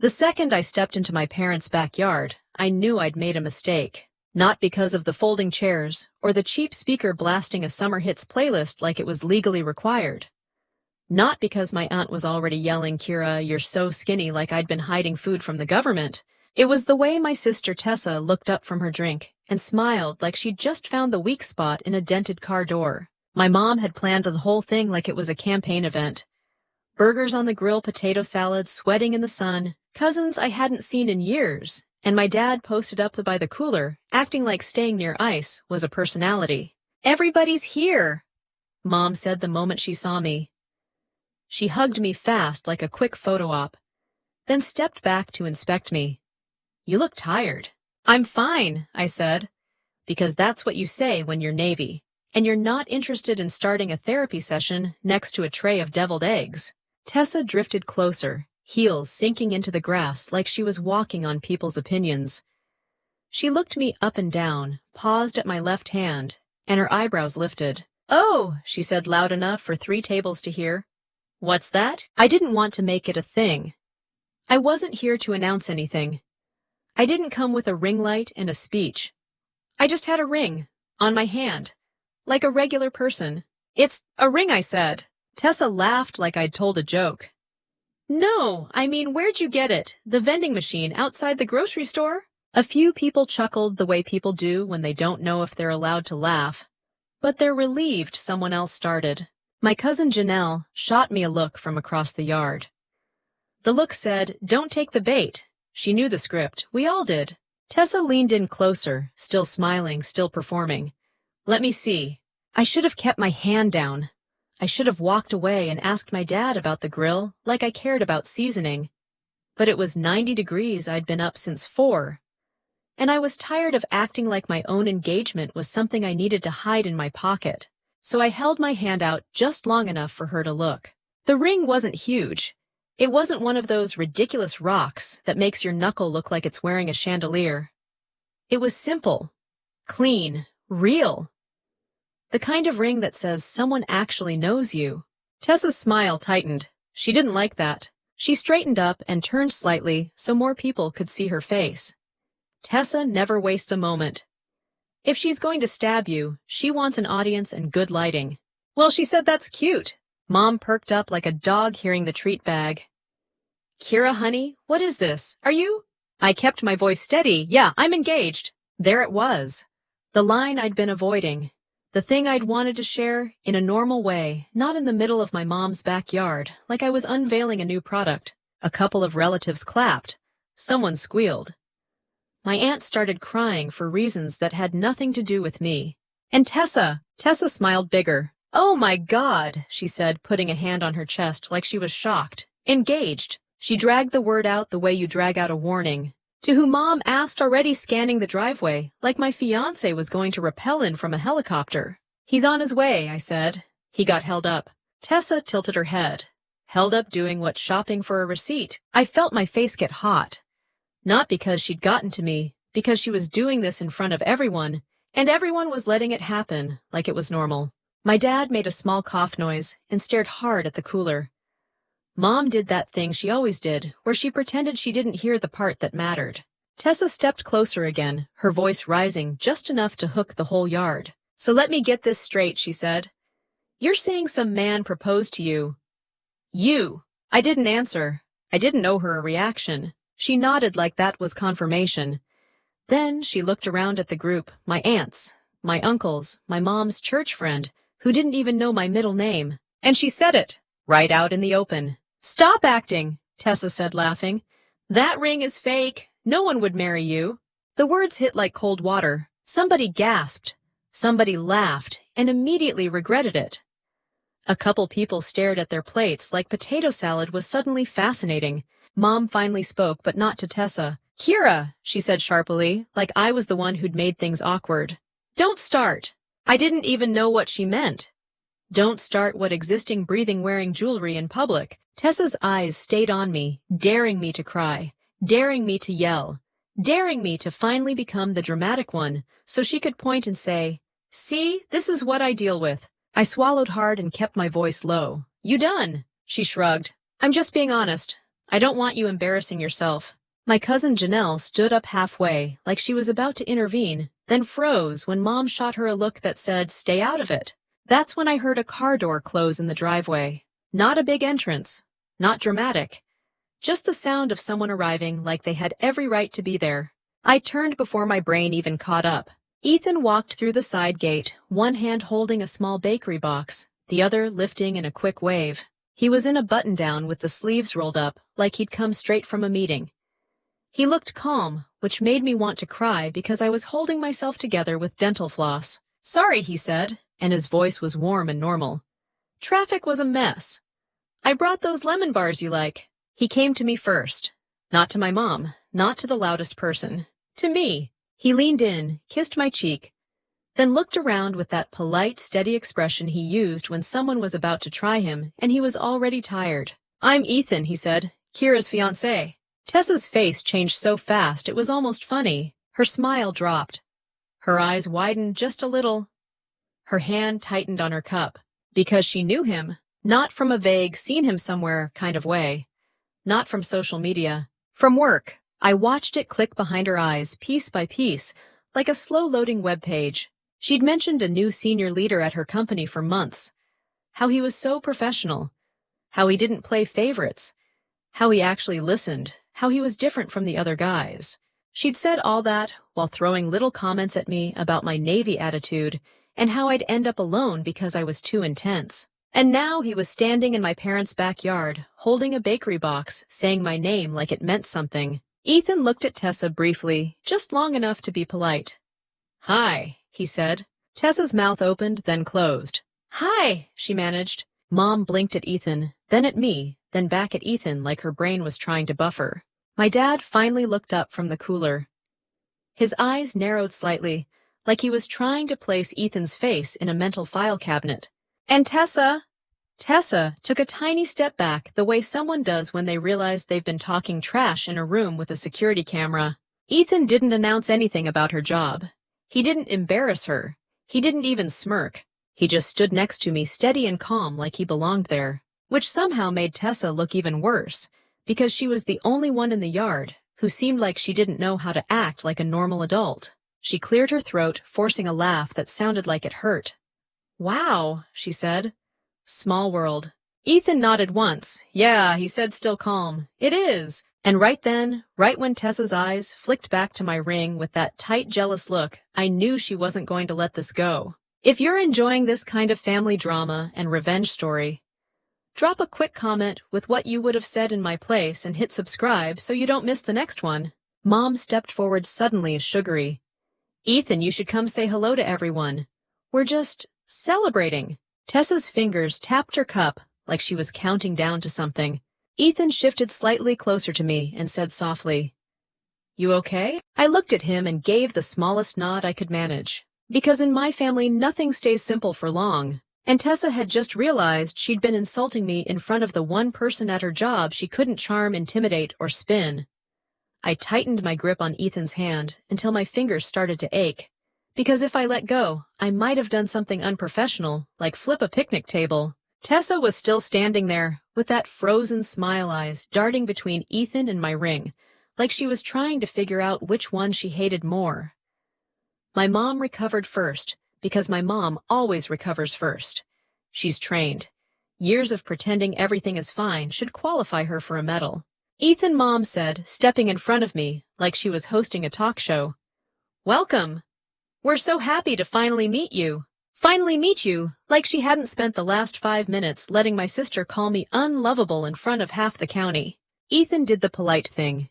The second I stepped into my parents' backyard, I knew I'd made a mistake. Not because of the folding chairs, or the cheap speaker blasting a summer hits playlist like it was legally required. Not because my aunt was already yelling, "Kira, you're so skinny," like I'd been hiding food from the government. It was the way my sister Tessa looked up from her drink and smiled like she'd just found the weak spot in a dented car door. My mom had planned the whole thing like it was a campaign event. Burgers on the grill, potato salad, sweating in the sun, cousins I hadn't seen in years, and my dad posted up by the cooler, acting like staying near ice was a personality. "Everybody's here," Mom said the moment she saw me. She hugged me fast like a quick photo op, then stepped back to inspect me. "You look tired." "I'm fine," I said, because that's what you say when you're Navy, and you're not interested in starting a therapy session next to a tray of deviled eggs. Tessa drifted closer, heels sinking into the grass like she was walking on people's opinions. She looked me up and down, paused at my left hand, and her eyebrows lifted. "Oh," she said loud enough for 3 tables to hear. "What's that?" I didn't want to make it a thing. I wasn't here to announce anything. I didn't come with a ring light and a speech. I just had a ring, on my hand, like a regular person. "It's a ring," I said. Tessa laughed like I'd told a joke. "No, I mean, where'd you get it? The vending machine outside the grocery store?" A few people chuckled the way people do when they don't know if they're allowed to laugh, but they're relieved someone else started. My cousin Janelle shot me a look from across the yard. The look said, "Don't take the bait." She knew the script. We all did. Tessa leaned in closer, still smiling, still performing. "Let me see." I should have kept my hand down. I should have walked away and asked my dad about the grill, like I cared about seasoning. But it was 90 degrees. I'd been up since 4. And I was tired of acting like my own engagement was something I needed to hide in my pocket. So I held my hand out just long enough for her to look. The ring wasn't huge. It wasn't one of those ridiculous rocks that makes your knuckle look like it's wearing a chandelier. It was simple, clean, real. The kind of ring that says someone actually knows you. Tessa's smile tightened. She didn't like that. She straightened up and turned slightly so more people could see her face. Tessa never wastes a moment. If she's going to stab you, she wants an audience and good lighting. "Well," she said, "that's cute." Mom perked up like a dog hearing the treat bag. "Kira, honey, what is this? Are you?" I kept my voice steady. "Yeah, I'm engaged." There it was. The line I'd been avoiding. The thing I'd wanted to share in a normal way, not in the middle of my mom's backyard, like I was unveiling a new product. A couple of relatives clapped. Someone squealed. My aunt started crying for reasons that had nothing to do with me. And Tessa smiled bigger. "Oh my God," she said, putting a hand on her chest like she was shocked. "Engaged." She dragged the word out the way you drag out a warning. "To who Mom asked, already scanning the driveway, like my fiancé was going to rappel in from a helicopter." "He's on his way," I said. He got held up. Tessa tilted her head. Held up doing what? Shopping for a receipt. I felt my face get hot. Not because she'd gotten to me, because she was doing this in front of everyone, and everyone was letting it happen like it was normal. My dad made a small cough noise and stared hard at the cooler. Mom did that thing she always did, where she pretended she didn't hear the part that mattered. Tessa stepped closer again, her voice rising just enough to hook the whole yard. "So let me get this straight," she said. "You're saying some man proposed to you." "You." I didn't answer. I didn't owe her a reaction. She nodded like that was confirmation. Then she looked around at the group, my aunts, my uncles, my mom's church friend, who didn't even know my middle name. And she said it, right out in the open. "Stop acting," Tessa said, laughing. "That ring is fake. No one would marry you." The words hit like cold water. Somebody gasped. Somebody laughed and immediately regretted it. A couple people stared at their plates like potato salad was suddenly fascinating. Mom finally spoke, but not to Tessa. "Kira," she said sharply, like I was the one who'd made things awkward. "Don't start." I didn't even know what she meant. Don't start what? Existing, breathing, wearing jewelry in public. Tessa's eyes stayed on me, daring me to cry, daring me to yell, daring me to finally become the dramatic one, so she could point and say, "See, this is what I deal with." I swallowed hard and kept my voice low. "You done?" She shrugged. "I'm just being honest. I don't want you embarrassing yourself. My cousin Janelle stood up halfway, like she was about to intervene, then froze when Mom shot her a look that said, "Stay out of it." That's when I heard a car door close in the driveway. Not a big entrance. Not dramatic. Just the sound of someone arriving like they had every right to be there. I turned before my brain even caught up. Ethan walked through the side gate, one hand holding a small bakery box, the other lifting in a quick wave. He was in a button-down with the sleeves rolled up, like he'd come straight from a meeting. He looked calm, which made me want to cry because I was holding myself together with dental floss. "Sorry," he said, and his voice was warm and normal. "Traffic was a mess. I brought those lemon bars you like." He came to me first. Not to my mom, not to the loudest person. To me. He leaned in, kissed my cheek, then looked around with that polite, steady expression he used when someone was about to try him, and he was already tired. "I'm Ethan," he said, "Kira's fiancé." Tessa's face changed so fast it was almost funny. Her smile dropped. Her eyes widened just a little. Her hand tightened on her cup. Because she knew him, not from a vague, seen him somewhere kind of way. Not from social media. From work. I watched it click behind her eyes, piece by piece, like a slow-loading web page. She'd mentioned a new senior leader at her company for months. How he was so professional. How he didn't play favorites. How he actually listened. How he was different from the other guys. She'd said all that while throwing little comments at me about my Navy attitude and how I'd end up alone because I was too intense. And now he was standing in my parents' backyard, holding a bakery box, saying my name like it meant something. Ethan looked at Tessa briefly, just long enough to be polite. "Hi," he said. Tessa's mouth opened, then closed. "Hi," she managed. Mom blinked at Ethan, then at me, then back at Ethan like her brain was trying to buffer. My dad finally looked up from the cooler. His eyes narrowed slightly, like he was trying to place Ethan's face in a mental file cabinet. And Tessa took a tiny step back the way someone does when they realize they've been talking trash in a room with a security camera. Ethan didn't announce anything about her job. He didn't embarrass her. He didn't even smirk. He just stood next to me steady and calm like he belonged there, which somehow made Tessa look even worse, because she was the only one in the yard who seemed like she didn't know how to act like a normal adult. She cleared her throat, forcing a laugh that sounded like it hurt. "Wow," she said. "Small world." Ethan nodded once. "Yeah," he said, still calm. "It is." And right then, right when Tessa's eyes flicked back to my ring with that tight, jealous look, I knew she wasn't going to let this go. If you're enjoying this kind of family drama and revenge story, drop a quick comment with what you would have said in my place and hit subscribe so you don't miss the next one. Mom stepped forward suddenly, sugary. "Ethan, you should come say hello to everyone. We're just celebrating." Tessa's fingers tapped her cup like she was counting down to something. Ethan shifted slightly closer to me and said softly, "You okay?" I looked at him and gave the smallest nod I could manage. Because in my family nothing stays simple for long. And Tessa had just realized she'd been insulting me in front of the one person at her job she couldn't charm, intimidate, or spin. I tightened my grip on Ethan's hand until my fingers started to ache. Because if I let go, I might have done something unprofessional, like flip a picnic table. Tessa was still standing there, with that frozen smile eyes darting between Ethan and my ring, like she was trying to figure out which one she hated more. My mom recovered first, because my mom always recovers first. She's trained. Years of pretending everything is fine should qualify her for a medal. Ethan, Mom said, stepping in front of me, like she was hosting a talk show. "Welcome. We're so happy to finally meet you." Finally meet you, like she hadn't spent the last 5 minutes letting my sister call me unlovable in front of half the county. Ethan did the polite thing.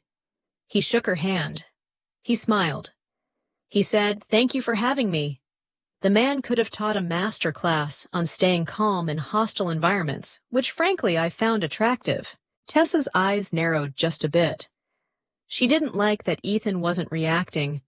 He shook her hand. He smiled. He said, "Thank you for having me." The man could have taught a master class on staying calm in hostile environments, which frankly I found attractive. Tessa's eyes narrowed just a bit. She didn't like that Ethan wasn't reacting.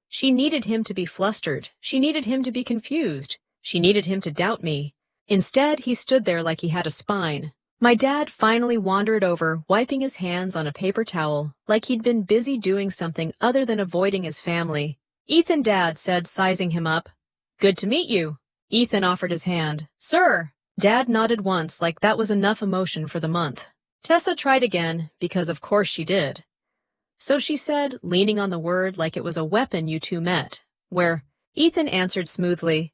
She needed him to be flustered. She needed him to be confused. She needed him to doubt me. Instead, he stood there like he had a spine. My dad finally wandered over, wiping his hands on a paper towel, like he'd been busy doing something other than avoiding his family. "Ethan," Dad said, sizing him up. "Good to meet you." Ethan offered his hand. "Sir." Dad nodded once like that was enough emotion for the month. Tessa tried again, because of course she did. So she said, leaning on the word like it was a weapon you two met, where Ethan answered smoothly,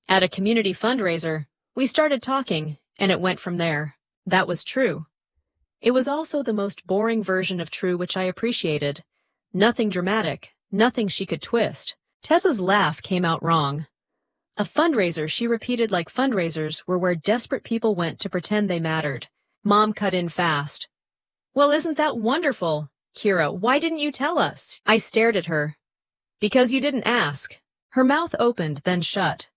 "At a community fundraiser, we started talking, and it went from there." That was true. It was also the most boring version of true, which I appreciated. Nothing dramatic, nothing she could twist. Tessa's laugh came out wrong. A fundraiser, she repeated, like fundraisers were where desperate people went to pretend they mattered. Mom cut in fast. "Well, isn't that wonderful? Kira, why didn't you tell us?" I stared at her. "Because you didn't ask." Her mouth opened, then shut.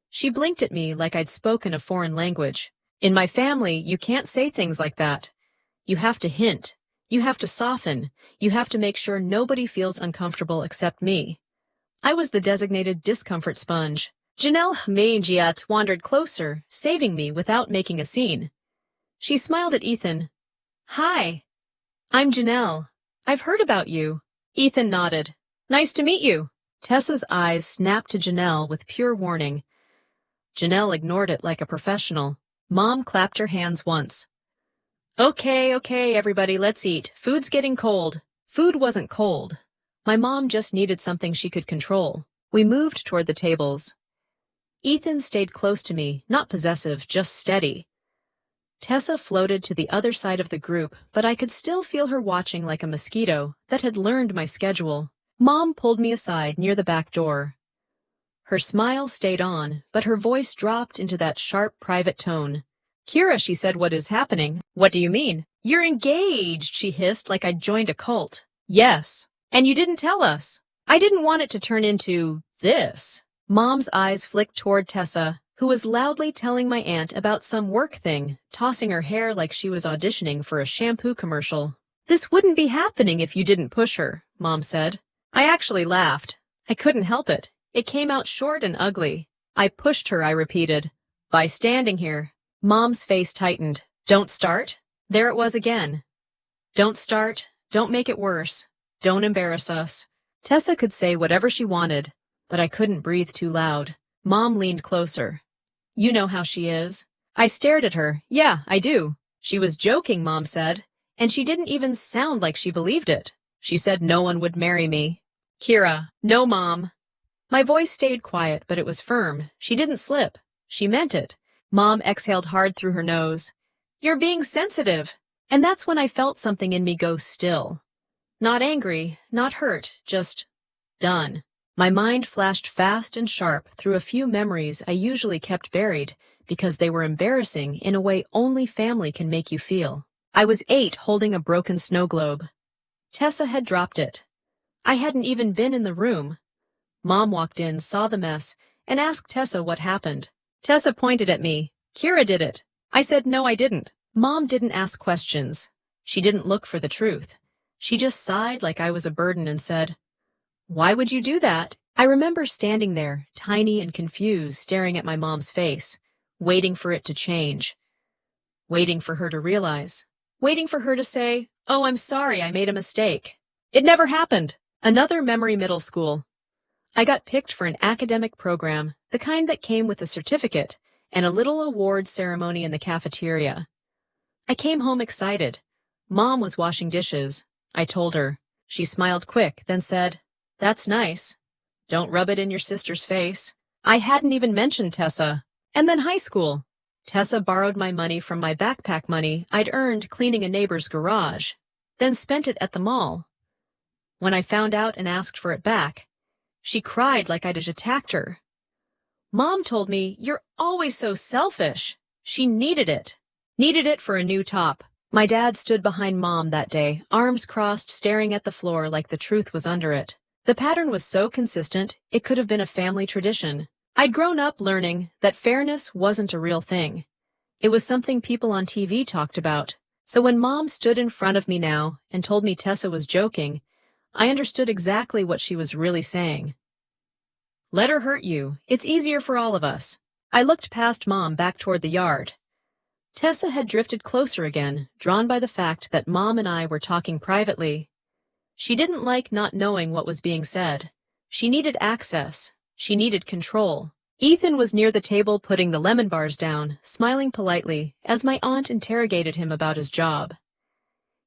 She blinked at me like I'd spoken a foreign language. "In my family, you can't say things like that. You have to hint. You have to soften. You have to make sure nobody feels uncomfortable except me." I was the designated discomfort sponge. Janelle Mangiat wandered closer, saving me without making a scene. She smiled at Ethan. "Hi. I'm Janelle. I've heard about you." Ethan nodded. "Nice to meet you." Tessa's eyes snapped to Janelle with pure warning. Janelle ignored it like a professional. Mom clapped her hands once. Okay, everybody, let's eat. Food's getting cold." Food wasn't cold. My mom just needed something she could control. We moved toward the tables. Ethan stayed close to me, not possessive, just steady. Tessa floated to the other side of the group, but I could still feel her watching like a mosquito that had learned my schedule. Mom pulled me aside near the back door. Her smile stayed on, but her voice dropped into that sharp, private tone. "Kira," she said, "what is happening?" "What do you mean?" "You're engaged," she hissed like I'd joined a cult. "Yes. And you didn't tell us." "I didn't want it to turn into this." Mom's eyes flicked toward Tessa, who was loudly telling my aunt about some work thing, tossing her hair like she was auditioning for a shampoo commercial. "This wouldn't be happening if you didn't push her," Mom said. I actually laughed. I couldn't help it. It came out short and ugly. "I pushed her," I repeated. "By standing here." Mom's face tightened. "Don't start?" There it was again. "Don't start. Don't make it worse. Don't embarrass us." Tessa could say whatever she wanted, but I couldn't breathe too loud. Mom leaned closer. "You know how she is." I stared at her. "Yeah, I do." "She was joking," Mom said, and she didn't even sound like she believed it. "She said no one would marry me." "Kira." "No, Mom." My voice stayed quiet, but it was firm. She didn't slip. She meant it. Mom exhaled hard through her nose. "You're being sensitive." And that's when I felt something in me go still. Not angry, not hurt, just done. My mind flashed fast and sharp through a few memories I usually kept buried because they were embarrassing in a way only family can make you feel. I was 8 holding a broken snow globe. Tessa had dropped it. I hadn't even been in the room. Mom walked in, saw the mess, and asked Tessa what happened. Tessa pointed at me. "Kira did it." I said no, I didn't. Mom didn't ask questions. She didn't look for the truth. She just sighed like I was a burden and said, "Why would you do that?" I remember standing there, tiny and confused, staring at my mom's face, waiting for it to change, waiting for her to realize, waiting for her to say, "Oh, I'm sorry, I made a mistake." It never happened. Another memory, middle school. I got picked for an academic program, the kind that came with a certificate and a little award ceremony in the cafeteria. I came home excited. Mom was washing dishes. I told her. She smiled quick, then said, "That's nice. Don't rub it in your sister's face." I hadn't even mentioned Tessa. And then high school. Tessa borrowed my money from my backpack money I'd earned cleaning a neighbor's garage, then spent it at the mall. When I found out and asked for it back, she cried like I'd attacked her. Mom told me, "You're always so selfish." She needed it. Needed it for a new top. My dad stood behind Mom that day, arms crossed, staring at the floor like the truth was under it. The pattern was so consistent, it could have been a family tradition. I'd grown up learning that fairness wasn't a real thing. It was something people on TV talked about. So when Mom stood in front of me now and told me Tessa was joking, I understood exactly what she was really saying. Let her hurt you. It's easier for all of us. I looked past Mom back toward the yard. Tessa had drifted closer again, drawn by the fact that Mom and I were talking privately. She didn't like not knowing what was being said. She needed access. She needed control. Ethan was near the table putting the lemon bars down, smiling politely, as my aunt interrogated him about his job.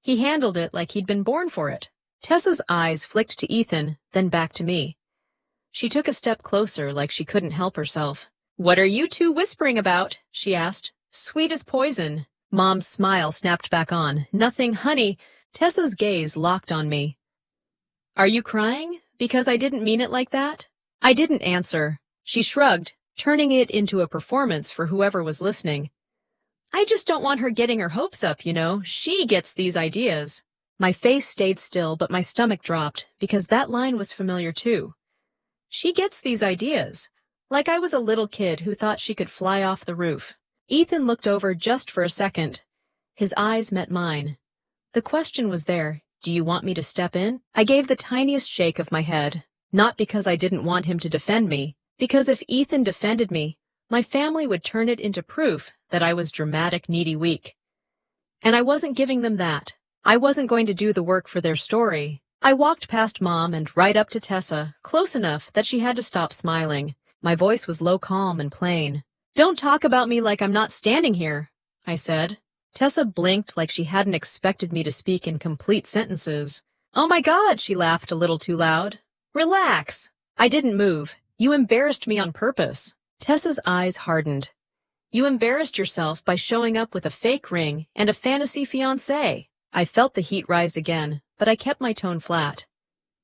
He handled it like he'd been born for it. Tessa's eyes flicked to Ethan, then back to me. She took a step closer like she couldn't help herself. "What are you two whispering about?" she asked. "Sweet as poison." Mom's smile snapped back on. "Nothing, honey." Tessa's gaze locked on me. "Are you crying? Because I didn't mean it like that?" I didn't answer. She shrugged, turning it into a performance for whoever was listening. "I just don't want her getting her hopes up, you know. She gets these ideas." My face stayed still, but my stomach dropped, because that line was familiar too. She gets these ideas. Like I was a little kid who thought she could fly off the roof. Ethan looked over just for a second. His eyes met mine. The question was there, "Do you want me to step in?" I gave the tiniest shake of my head, not because I didn't want him to defend me, because if Ethan defended me, my family would turn it into proof that I was dramatic, needy, weak. And I wasn't giving them that. I wasn't going to do the work for their story. I walked past Mom and right up to Tessa, close enough that she had to stop smiling. My voice was low, calm, and plain. "Don't talk about me like I'm not standing here," I said. Tessa blinked like she hadn't expected me to speak in complete sentences. "Oh my God," she laughed a little too loud. "Relax." I didn't move. "You embarrassed me on purpose." Tessa's eyes hardened. "You embarrassed yourself by showing up with a fake ring and a fantasy fiancé." I felt the heat rise again, but I kept my tone flat.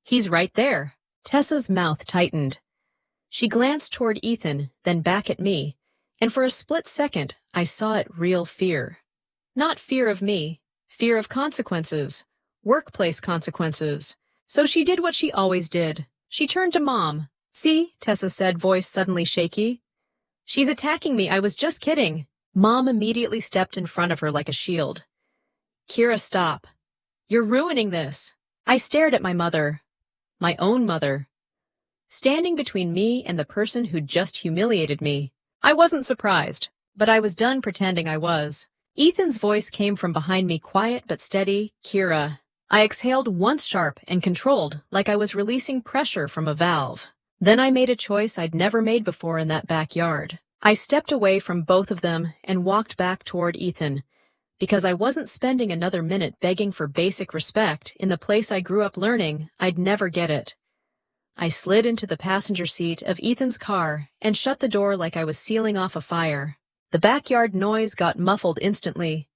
"He's right there." Tessa's mouth tightened. She glanced toward Ethan, then back at me, and for a split second, I saw it real fear. Not fear of me, fear of consequences, workplace consequences. So she did what she always did. She turned to Mom. "See," Tessa said, voice suddenly shaky. "She's attacking me, I was just kidding." Mom immediately stepped in front of her like a shield. "Kira, stop. You're ruining this." I stared at my mother. My own mother. Standing between me and the person who'd just humiliated me. I wasn't surprised, but I was done pretending I was. Ethan's voice came from behind me, quiet but steady. "Kira." I exhaled once sharp and controlled, like I was releasing pressure from a valve. Then I made a choice I'd never made before in that backyard. I stepped away from both of them and walked back toward Ethan, because I wasn't spending another minute begging for basic respect in the place I grew up learning I'd never get it. I slid into the passenger seat of Ethan's car and shut the door like I was sealing off a fire. The backyard noise got muffled instantly.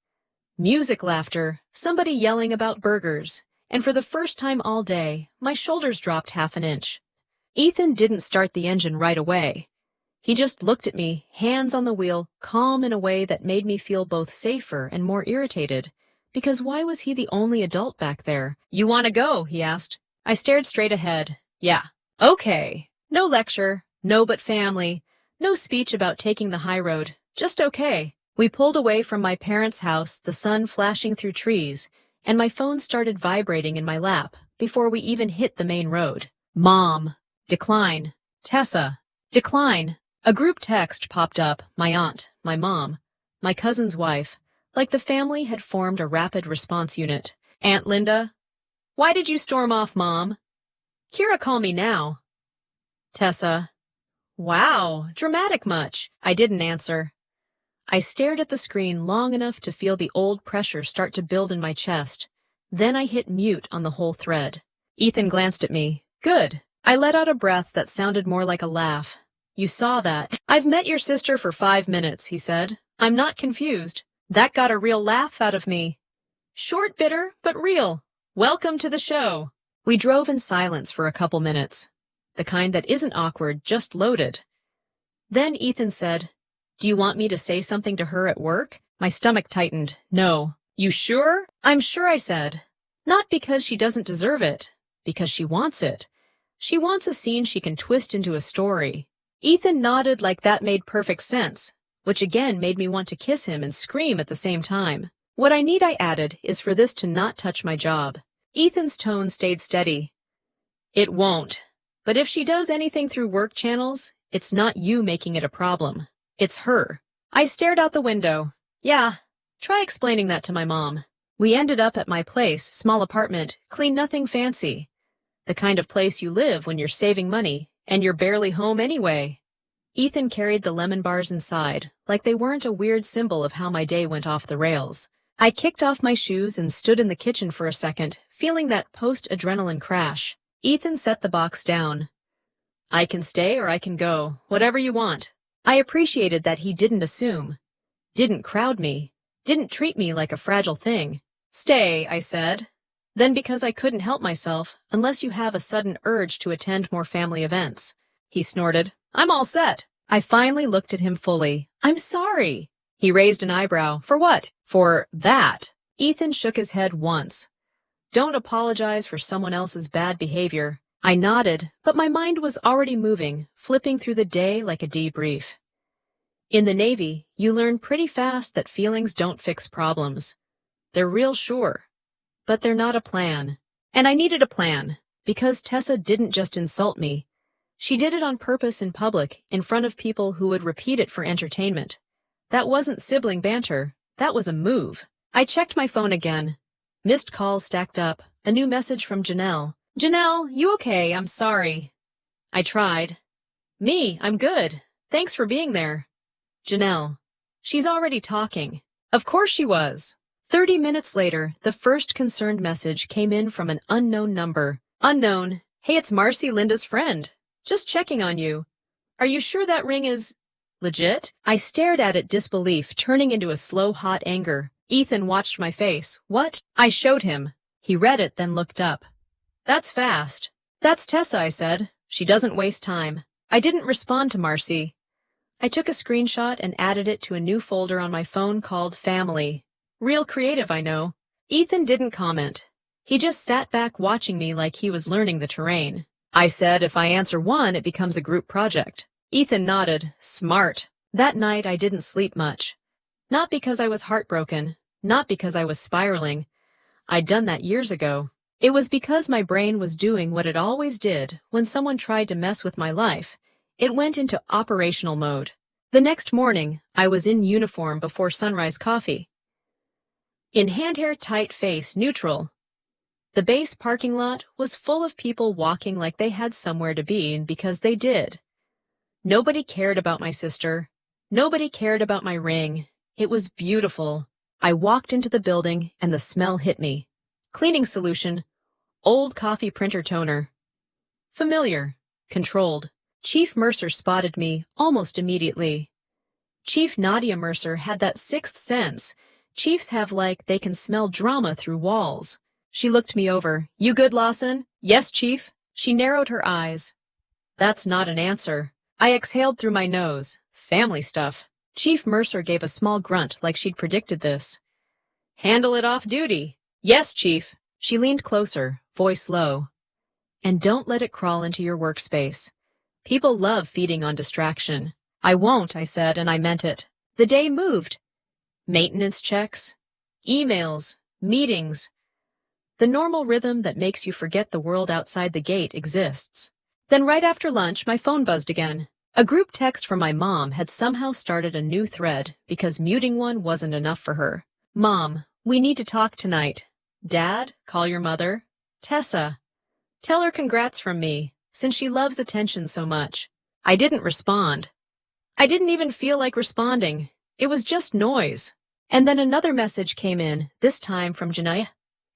Music, laughter, somebody yelling about burgers, and for the first time all day, my shoulders dropped half an inch. Ethan didn't start the engine right away. He just looked at me, hands on the wheel, calm in a way that made me feel both safer and more irritated, because why was he the only adult back there? "You want to go?" he asked. I stared straight ahead. "Yeah." "Okay." No lecture, no but family, no speech about taking the high road, just okay. We pulled away from my parents' house, the sun flashing through trees, and my phone started vibrating in my lap before we even hit the main road. "Mom." Decline. "Tessa." Decline. A group text popped up, my aunt, my mom, my cousin's wife, like the family had formed a rapid response unit. "Aunt Linda." "Why did you storm off, Mom?" "Kira, call me now." Tessa. "Wow, dramatic much." I didn't answer. I stared at the screen long enough to feel the old pressure start to build in my chest. Then I hit mute on the whole thread. Ethan glanced at me. "Good." I let out a breath that sounded more like a laugh. "You saw that." "I've met your sister for 5 minutes," he said. "I'm not confused." That got a real laugh out of me. Short, bitter, but real. "Welcome to the show." We drove in silence for a couple minutes. The kind that isn't awkward, just loaded. Then Ethan said, "Do you want me to say something to her at work?" My stomach tightened. "No." "You sure?" "I'm sure," I said. "Not because she doesn't deserve it. Because she wants it. She wants a scene she can twist into a story." Ethan nodded like that made perfect sense, which again made me want to kiss him and scream at the same time. "What I need," I added, "is for this to not touch my job." Ethan's tone stayed steady. "It won't. But if she does anything through work channels, it's not you making it a problem. It's her." I stared out the window. "Yeah, try explaining that to my mom." We ended up at my place, small apartment, clean, nothing fancy. The kind of place you live when you're saving money, and you're barely home anyway. Ethan carried the lemon bars inside, like they weren't a weird symbol of how my day went off the rails. I kicked off my shoes and stood in the kitchen for a second, feeling that post-adrenaline crash. Ethan set the box down. I can stay or I can go, whatever you want. I appreciated that he didn't assume, didn't crowd me, didn't treat me like a fragile thing. Stay, I said. Then because I couldn't help myself, unless you have a sudden urge to attend more family events. He snorted. I'm all set. I finally looked at him fully. I'm sorry. He raised an eyebrow. For what? For that. Ethan shook his head once. Don't apologize for someone else's bad behavior. I nodded, but my mind was already moving, flipping through the day like a debrief. In the Navy, you learn pretty fast that feelings don't fix problems. They're real sure, but they're not a plan. And I needed a plan, because Tessa didn't just insult me. She did it on purpose in public, in front of people who would repeat it for entertainment. That wasn't sibling banter, that was a move. I checked my phone again. Missed calls stacked up, a new message from Janelle. Janelle, you okay? I'm sorry. I tried. Me, I'm good. Thanks for being there. Janelle. She's already talking. Of course she was. 30 minutes later, the first concerned message came in from an unknown number. Unknown. Hey, it's Marcy, Linda's friend. Just checking on you. Are you sure that ring is legit? I stared at it disbelief, turning into a slow, hot anger. Ethan watched my face. What? I showed him. He read it, then looked up. That's fast. That's Tessa, I said. She doesn't waste time. I didn't respond to Marcy. I took a screenshot and added it to a new folder on my phone called Family. Real creative, I know. Ethan didn't comment. He just sat back watching me like he was learning the terrain. I said if I answer one, it becomes a group project. Ethan nodded. Smart. That night I didn't sleep much. Not because I was heartbroken. Not because I was spiraling. I'd done that years ago. It was because my brain was doing what it always did when someone tried to mess with my life. It went into operational mode. The next morning, I was in uniform before sunrise coffee. In hand-hair tight face neutral. The base parking lot was full of people walking like they had somewhere to be, and because they did. Nobody cared about my sister. Nobody cared about my ring. It was beautiful. I walked into the building and the smell hit me. Cleaning solution. Old coffee printer toner. Familiar. Controlled. Chief Mercer spotted me almost immediately. Chief Nadia Mercer had that sixth sense. Chiefs have like they can smell drama through walls. She looked me over. You good, Lawson? Yes, Chief. She narrowed her eyes. That's not an answer. I exhaled through my nose. Family stuff. Chief Mercer gave a small grunt like she'd predicted this. Handle it off duty. Yes, Chief. She leaned closer, voice low. And don't let it crawl into your workspace. People love feeding on distraction. I won't, I said, and I meant it. The day moved. Maintenance checks, emails, meetings. The normal rhythm that makes you forget the world outside the gate exists. Then right after lunch, my phone buzzed again. A group text from my mom had somehow started a new thread because muting one wasn't enough for her. Mom, we need to talk tonight. Dad, call your mother. Tessa, tell her congrats from me, since she loves attention so much. I didn't respond. I didn't even feel like responding. It was just noise. And then another message came in, this time from Janelle.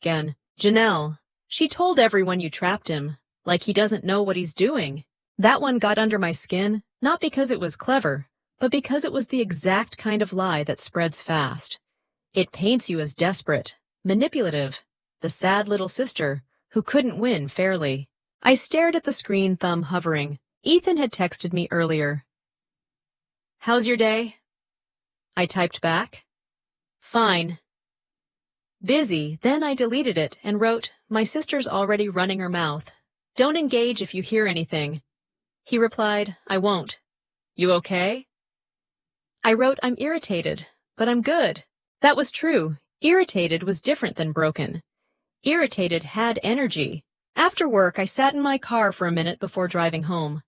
Again, Janelle, she told everyone you trapped him, like he doesn't know what he's doing. That one got under my skin, not because it was clever, but because it was the exact kind of lie that spreads fast. It paints you as desperate, manipulative, the sad little sister who couldn't win fairly. I stared at the screen, thumb hovering. Ethan had texted me earlier. How's your day? I typed back. Fine. Busy, then I deleted it and wrote, my sister's already running her mouth. Don't engage if you hear anything. He replied, I won't. You okay? I wrote, I'm irritated, but I'm good. That was true. Irritated was different than broken. Irritated had energy. After work, I sat in my car for a minute before driving home.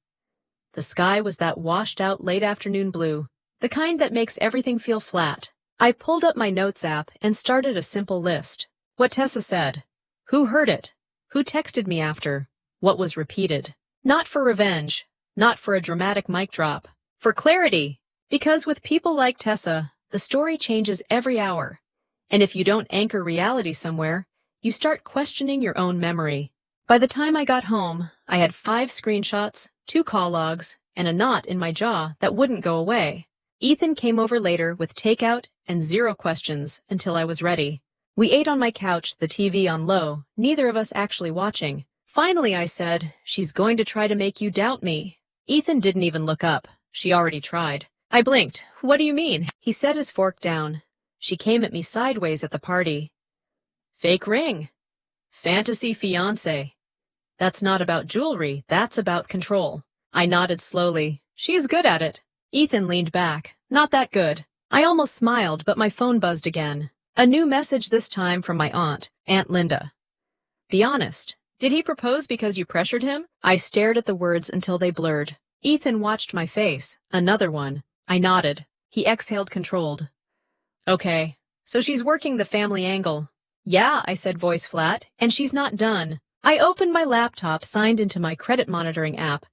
The sky was that washed-out late afternoon blue, the kind that makes everything feel flat. I pulled up my notes app and started a simple list. What Tessa said. Who heard it? Who texted me after? What was repeated? Not for revenge. Not for a dramatic mic drop. For clarity. Because with people like Tessa, the story changes every hour. And if you don't anchor reality somewhere, you start questioning your own memory. By the time I got home, I had 5 screenshots, 2 call logs, and a knot in my jaw that wouldn't go away. Ethan came over later with takeout and 0 questions until I was ready. We ate on my couch, the TV on low, neither of us actually watching. Finally, I said, "She's going to try to make you doubt me." Ethan didn't even look up. She already tried. I blinked. "What do you mean?" He set his fork down. "She came at me sideways at the party." "Fake ring. Fantasy fiancé. That's not about jewelry, that's about control." I nodded slowly. "She is good at it." Ethan leaned back. "Not that good." I almost smiled, but my phone buzzed again. A new message this time from my aunt, Aunt Linda. "Be honest. Did he propose because you pressured him?" I stared at the words until they blurred. Ethan watched my face. Another one. I nodded. He exhaled controlled. "Okay, so she's working the family angle." "Yeah," I said, voice flat, "and she's not done." I opened my laptop, signed into my credit monitoring app,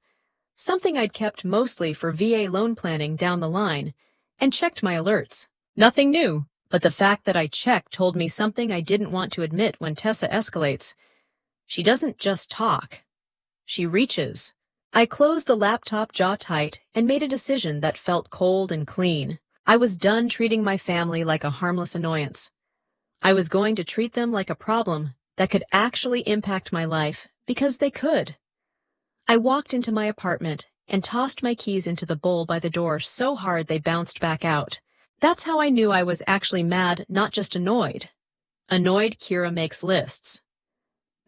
something I'd kept mostly for VA loan planning down the line, and checked my alerts. Nothing new, but the fact that I checked told me something I didn't want to admit when Tessa escalates. She doesn't just talk. She reaches. I closed the laptop jaw tight and made a decision that felt cold and clean. I was done treating my family like a harmless annoyance. I was going to treat them like a problem that could actually impact my life, because they could. I walked into my apartment and tossed my keys into the bowl by the door so hard they bounced back out. That's how I knew I was actually mad, not just annoyed. Annoyed Kira makes lists.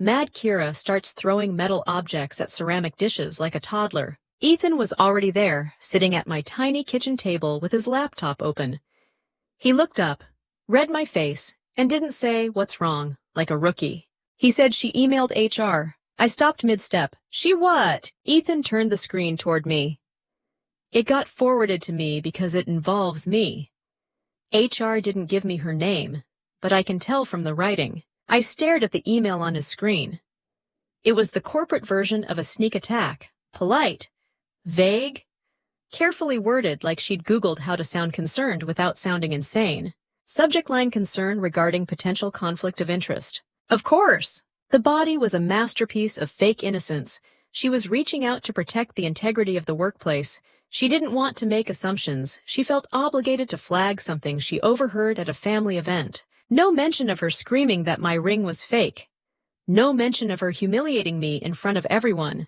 Mad Kira starts throwing metal objects at ceramic dishes like a toddler. Ethan was already there, sitting at my tiny kitchen table with his laptop open. He looked up, read my face, and didn't say, "What's wrong?" like a rookie. He said she emailed HR. I stopped mid-step. "She what?" Ethan turned the screen toward me. "It got forwarded to me because it involves me. HR didn't give me her name, but I can tell from the writing." I stared at the email on his screen. It was the corporate version of a sneak attack. Polite, vague, carefully worded like she'd Googled how to sound concerned without sounding insane. Subject line: concern regarding potential conflict of interest. Of course! The body was a masterpiece of fake innocence. She was reaching out to protect the integrity of the workplace. She didn't want to make assumptions. She felt obligated to flag something she overheard at a family event. No mention of her screaming that my ring was fake. No mention of her humiliating me in front of everyone.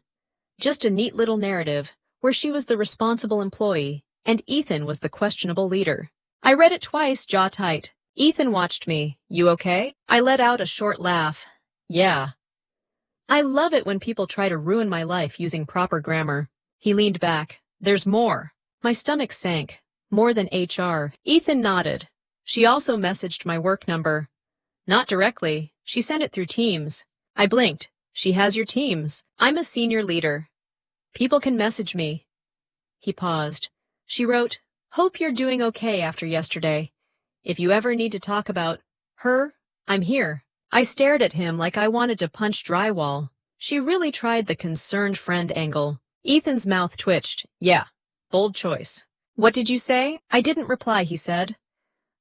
Just a neat little narrative where she was the responsible employee and Ethan was the questionable leader. I read it twice, jaw tight. Ethan watched me. "You okay?" I let out a short laugh. "Yeah. I love it when people try to ruin my life using proper grammar." He leaned back. "There's more." My stomach sank. "More than HR." Ethan nodded. "She also messaged my work number." "Not directly. She sent it through Teams." I blinked. "She has your Teams." "I'm a senior leader. People can message me." He paused. "She wrote, 'Hope you're doing okay after yesterday. If you ever need to talk about her, I'm here.'" I stared at him like I wanted to punch drywall. She really tried the concerned friend angle. Ethan's mouth twitched. "Yeah. Bold choice." "What did you say?" I didn't reply, he said.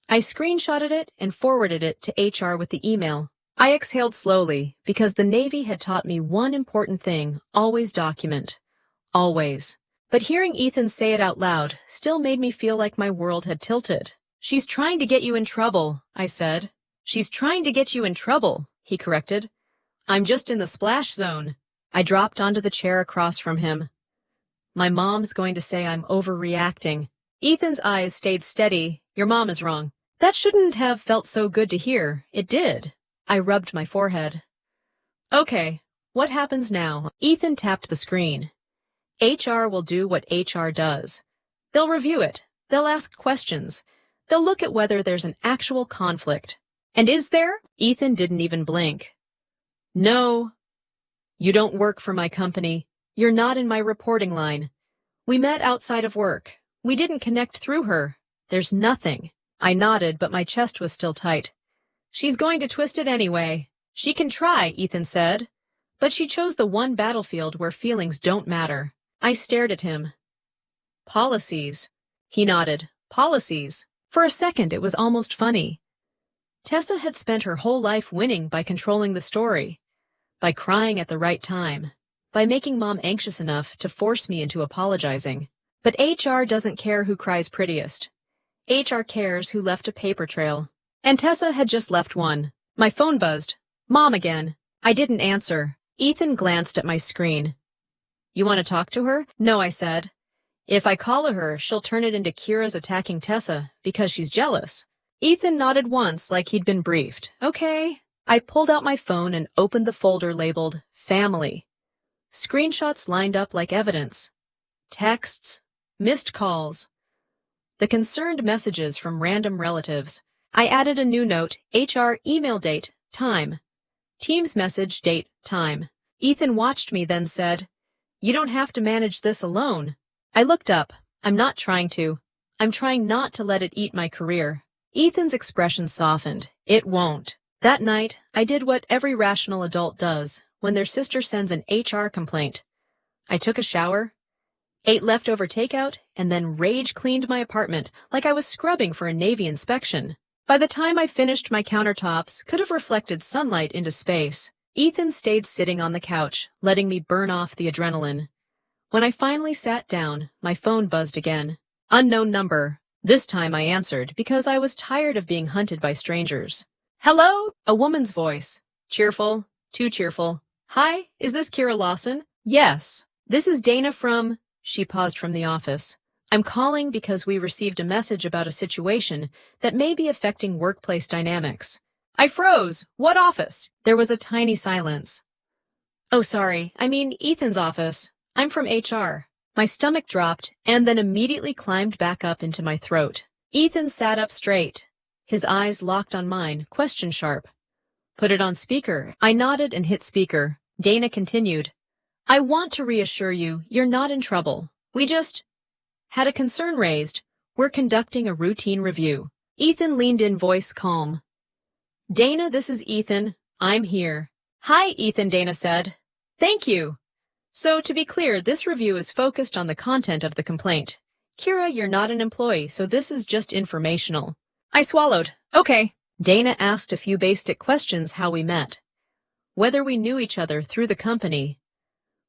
I screenshotted it and forwarded it to HR with the email. I exhaled slowly, because the Navy had taught me one important thing: always document. Always. But hearing Ethan say it out loud still made me feel like my world had tilted. "She's trying to get you in trouble," I said. "She's trying to get you in trouble," he corrected. "I'm just in the splash zone." I dropped onto the chair across from him. "My mom's going to say I'm overreacting." Ethan's eyes stayed steady. "Your mom is wrong." That shouldn't have felt so good to hear. It did. I rubbed my forehead. "Okay, what happens now?" Ethan tapped the screen. "HR will do what HR does. They'll review it. They'll ask questions. They'll look at whether there's an actual conflict." "And is there?" Ethan didn't even blink. "No. You don't work for my company. You're not in my reporting line. We met outside of work. We didn't connect through her. There's nothing." I nodded, but my chest was still tight. "She's going to twist it anyway." "She can try," Ethan said. "But she chose the one battlefield where feelings don't matter." I stared at him. Policies. He nodded. Policies. For a second, it was almost funny. Tessa had spent her whole life winning by controlling the story, by crying at the right time, by making Mom anxious enough to force me into apologizing. But HR doesn't care who cries prettiest. HR cares who left a paper trail. And Tessa had just left one. My phone buzzed. Mom again. I didn't answer. Ethan glanced at my screen. You want to talk to her? No, I said. If I call her, she'll turn it into Kira's attacking Tessa because she's jealous. Ethan nodded once like he'd been briefed. Okay. I pulled out my phone and opened the folder labeled Family. Screenshots lined up like evidence. Texts, missed calls, the concerned messages from random relatives. I added a new note, HR email date, time. Teams message date, time. Ethan watched me then said, You don't have to manage this alone. I looked up. I'm not trying to. I'm trying not to let it eat my career. Ethan's expression softened. It won't. That night, I did what every rational adult does when their sister sends an HR complaint. I took a shower, ate leftover takeout, and then rage cleaned my apartment like I was scrubbing for a Navy inspection. By the time I finished, my countertops could have reflected sunlight into space. Ethan stayed sitting on the couch, letting me burn off the adrenaline. When I finally sat down, my phone buzzed again. Unknown number. This time I answered because I was tired of being hunted by strangers. Hello? A woman's voice. Cheerful. Too cheerful. Hi, is this Kira Lawson? Yes. This is Dana from... She paused from the office. I'm calling because we received a message about a situation that may be affecting workplace dynamics. I froze. What office? There was a tiny silence. Oh, sorry. I mean Ethan's office. I'm from HR. My stomach dropped and then immediately climbed back up into my throat. Ethan sat up straight. His eyes locked on mine, question sharp. Put it on speaker. I nodded and hit speaker. Dana continued. I want to reassure you, you're not in trouble. We just had a concern raised. We're conducting a routine review. Ethan leaned in, voice calm. Dana, this is Ethan. I'm here. Hi, Ethan, Dana said. Thank you. So, to be clear, this review is focused on the content of the complaint. Kira, you're not an employee, so this is just informational. I swallowed. Okay. Dana asked a few basic questions: how we met, whether we knew each other through the company,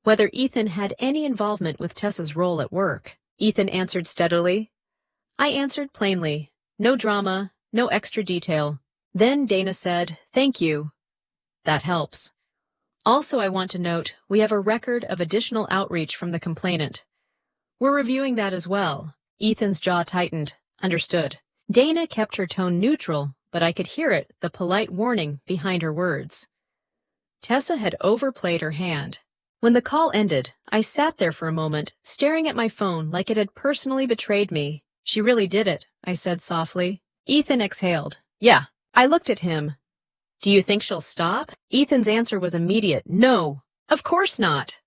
whether Ethan had any involvement with Tessa's role at work. Ethan answered steadily. I answered plainly. No drama, no extra detail. Then Dana said, thank you. That helps. Also, I want to note, we have a record of additional outreach from the complainant. We're reviewing that as well. Ethan's jaw tightened. Understood. Dana kept her tone neutral, but I could hear it, the polite warning behind her words. Tessa had overplayed her hand. When the call ended, I sat there for a moment, staring at my phone like it had personally betrayed me. She really did it, I said softly. Ethan exhaled. Yeah. I looked at him. Do you think she'll stop? Ethan's answer was immediate. No. Of course not.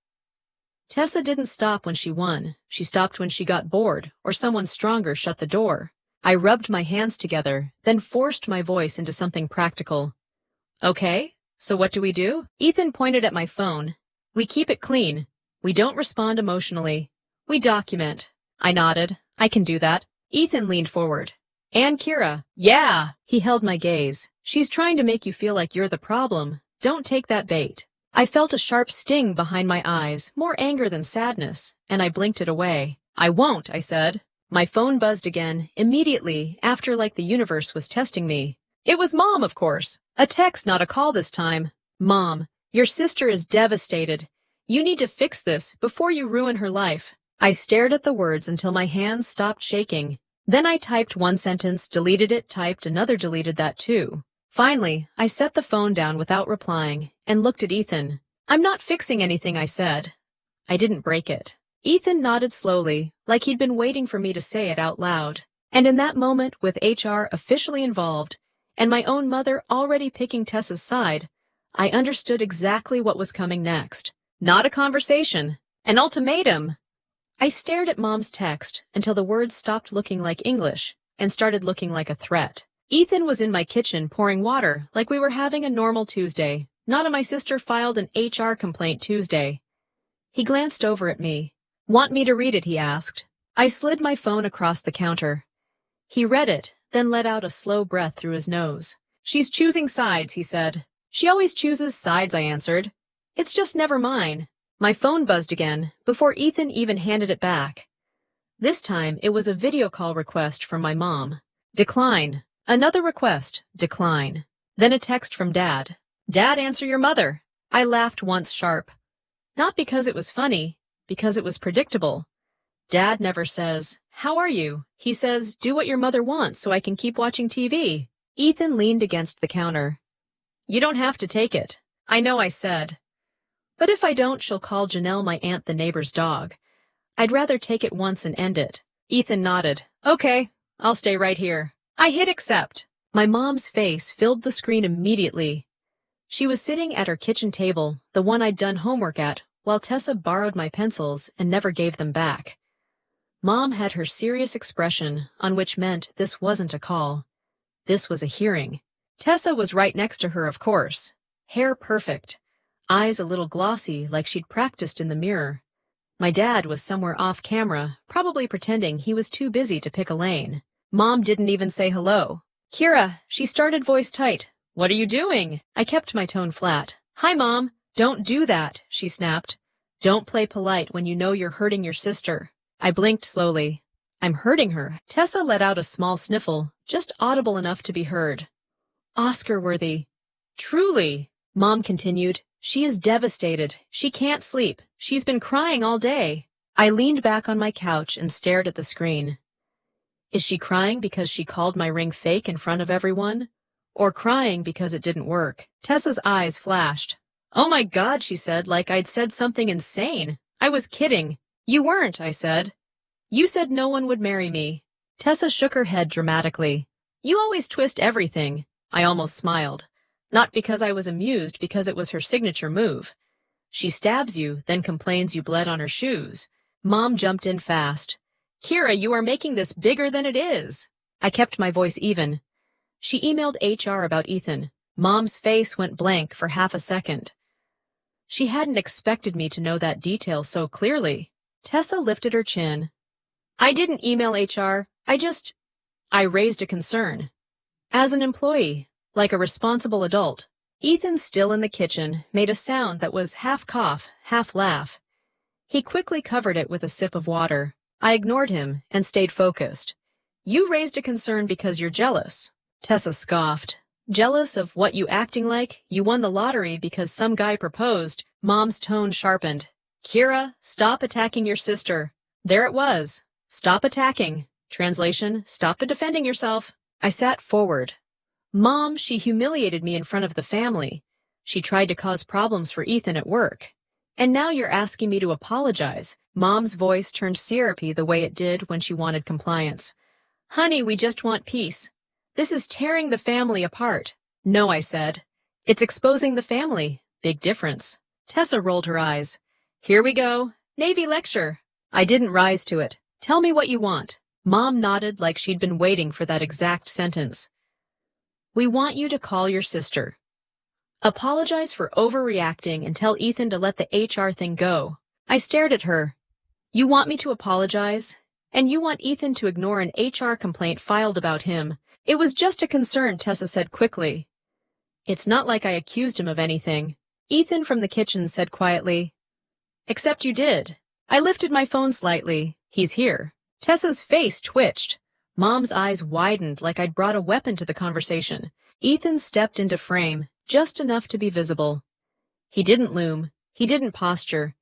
Tessa didn't stop when she won. She stopped when she got bored, or someone stronger shut the door. I rubbed my hands together, then forced my voice into something practical. Okay, so what do we do? Ethan pointed at my phone. We keep it clean. We don't respond emotionally. We document. I nodded. I can do that. Ethan leaned forward. And Kira. Yeah. He held my gaze. She's trying to make you feel like you're the problem. Don't take that bait. I felt a sharp sting behind my eyes, more anger than sadness, and I blinked it away. I won't, I said. My phone buzzed again, immediately, after like the universe was testing me. It was Mom, of course. A text, not a call this time. Mom, your sister is devastated. You need to fix this before you ruin her life. I stared at the words until my hands stopped shaking. Then I typed one sentence, deleted it, typed another, deleted that too. Finally, I set the phone down without replying and looked at Ethan. I'm not fixing anything, I said. I didn't break it. Ethan nodded slowly, like he'd been waiting for me to say it out loud. And in that moment, with HR officially involved, and my own mother already picking Tessa's side, I understood exactly what was coming next. Not a conversation. An ultimatum. I stared at Mom's text until the words stopped looking like English and started looking like a threat. Ethan was in my kitchen pouring water like we were having a normal Tuesday, not a my sister filed an HR complaint Tuesday. He glanced over at me. Want me to read it, he asked. I slid my phone across the counter. He read it, then let out a slow breath through his nose. She's choosing sides, he said. She always chooses sides, I answered. It's just never mine. My phone buzzed again, before Ethan even handed it back. This time, it was a video call request from my mom. Decline. Another request. Decline. Then a text from Dad. Dad, answer your mother. I laughed once sharp. Not because it was funny, because it was predictable. Dad never says, "How are you?" He says, "Do what your mother wants so I can keep watching TV." Ethan leaned against the counter. You don't have to take it. I know, I said. But if I don't, she'll call Janelle my aunt the neighbor's dog. I'd rather take it once and end it. Ethan nodded. Okay, I'll stay right here. I hit accept. My mom's face filled the screen immediately. She was sitting at her kitchen table, the one I'd done homework at, while Tessa borrowed my pencils and never gave them back. Mom had her serious expression, on which meant this wasn't a call. This was a hearing. Tessa was right next to her, of course. Hair perfect. Eyes a little glossy, like she'd practiced in the mirror. My dad was somewhere off camera, probably pretending he was too busy to pick a lane. Mom didn't even say hello. Kira, she started, voice tight. What are you doing? I kept my tone flat. Hi, Mom. Don't do that, she snapped. Don't play polite when you know you're hurting your sister. I blinked slowly. I'm hurting her. Tessa let out a small sniffle, just audible enough to be heard. Oscar-worthy. Truly, Mom continued. She is devastated. She can't sleep. She's been crying all day. I leaned back on my couch and stared at the screen. Is she crying because she called my ring fake in front of everyone? Or crying because it didn't work? Tessa's eyes flashed. Oh my God, she said, like I'd said something insane. I was kidding. You weren't, I said. You said no one would marry me. Tessa shook her head dramatically. You always twist everything. I almost smiled. Not because I was amused, because it was her signature move. She stabs you, then complains you bled on her shoes. Mom jumped in fast. Kira, you are making this bigger than it is. I kept my voice even. She emailed HR about Ethan. Mom's face went blank for half a second. She hadn't expected me to know that detail so clearly. Tessa lifted her chin. I didn't email HR. I raised a concern. As an employee, like a responsible adult. Ethan, still in the kitchen, made a sound that was half cough, half laugh. He quickly covered it with a sip of water. I ignored him and stayed focused. You raised a concern because you're jealous. Tessa scoffed. Jealous of what you acting like? You won the lottery because some guy proposed. Mom's tone sharpened. Kira, stop attacking your sister. There it was. Stop attacking. Translation, stop defending yourself. I sat forward. Mom, she humiliated me in front of the family. She tried to cause problems for Ethan at work. And now you're asking me to apologize. Mom's voice turned syrupy the way it did when she wanted compliance. Honey, we just want peace. This is tearing the family apart. No, I said. It's exposing the family. Big difference. Tessa rolled her eyes. Here we go. Navy lecture. I didn't rise to it. Tell me what you want. Mom nodded like she'd been waiting for that exact sentence. We want you to call your sister. Apologize for overreacting and tell Ethan to let the HR thing go. I stared at her. You want me to apologize? And you want Ethan to ignore an HR complaint filed about him? It was just a concern, Tessa said quickly. It's not like I accused him of anything. Ethan from the kitchen said quietly. Except you did. I lifted my phone slightly. He's here. Tessa's face twitched. Mom's eyes widened like I'd brought a weapon to the conversation. Ethan stepped into frame, just enough to be visible. He didn't loom. He didn't posture.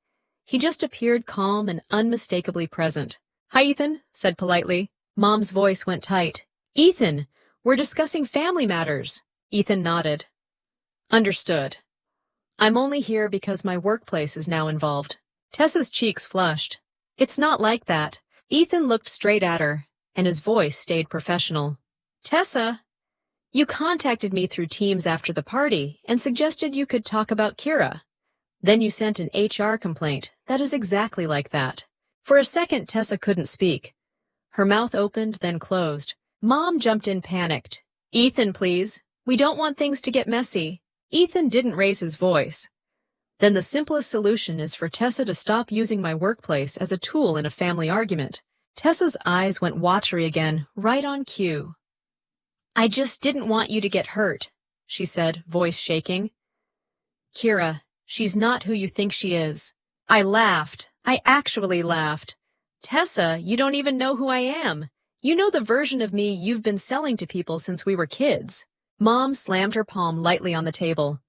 He just appeared calm and unmistakably present. Hi, Ethan, said politely. Mom's voice went tight. Ethan, we're discussing family matters. Ethan nodded. Understood. I'm only here because my workplace is now involved. Tessa's cheeks flushed. It's not like that. Ethan looked straight at her, and his voice stayed professional. Tessa, you contacted me through Teams after the party and suggested you could talk about Kira. Then you sent an HR complaint that is exactly like that. For a second, Tessa couldn't speak. Her mouth opened, then closed. Mom jumped in panicked. Ethan, please. We don't want things to get messy. Ethan didn't raise his voice. Then the simplest solution is for Tessa to stop using my workplace as a tool in a family argument. Tessa's eyes went watery again, right on cue. I just didn't want you to get hurt, she said, voice shaking. Kira, she's not who you think she is. I laughed. I actually laughed. Tessa, you don't even know who I am. You know the version of me you've been selling to people since we were kids. Mom slammed her palm lightly on the table.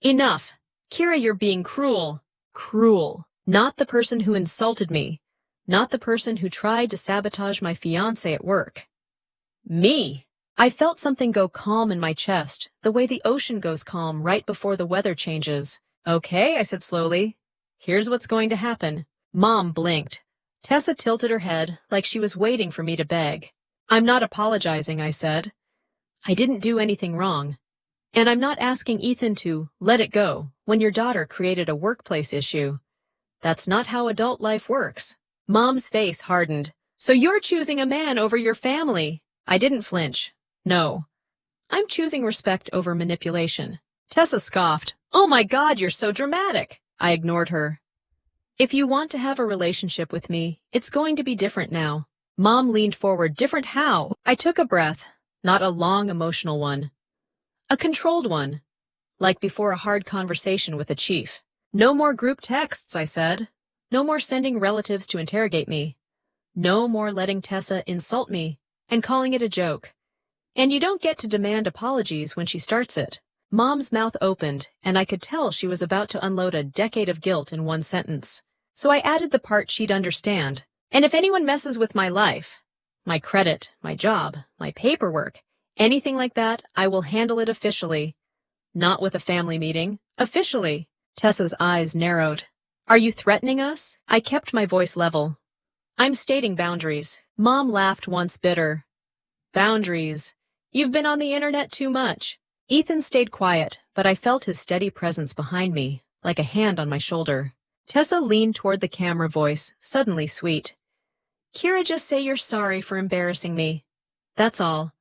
Enough. Kira, you're being cruel. Cruel. Not the person who insulted me. Not the person who tried to sabotage my fiancé at work. Me. I felt something go calm in my chest, the way the ocean goes calm right before the weather changes. Okay, I said slowly. Here's what's going to happen. Mom blinked. Tessa tilted her head like she was waiting for me to beg. I'm not apologizing, I said. I didn't do anything wrong. And I'm not asking Ethan to let it go when your daughter created a workplace issue. That's not how adult life works. Mom's face hardened. So you're choosing a man over your family. I didn't flinch. No. I'm choosing respect over manipulation. Tessa scoffed. Oh my God, you're so dramatic. I ignored her. If you want to have a relationship with me, it's going to be different now. Mom leaned forward. Different how? I took a breath, not a long emotional one. A controlled one, like before a hard conversation with a chief. No more group texts, I said. No more sending relatives to interrogate me. No more letting Tessa insult me and calling it a joke. And you don't get to demand apologies when she starts it. Mom's mouth opened, and I could tell she was about to unload a decade of guilt in one sentence. So I added the part she'd understand. And if anyone messes with my life, my credit, my job, my paperwork, anything like that, I will handle it officially. Not with a family meeting. Officially. Tessa's eyes narrowed. Are you threatening us? I kept my voice level. I'm stating boundaries. Mom laughed once bitter. Boundaries. You've been on the internet too much. Ethan stayed quiet, but I felt his steady presence behind me, like a hand on my shoulder. Tessa leaned toward the camera, voice suddenly sweet. Kira, just say you're sorry for embarrassing me. That's all.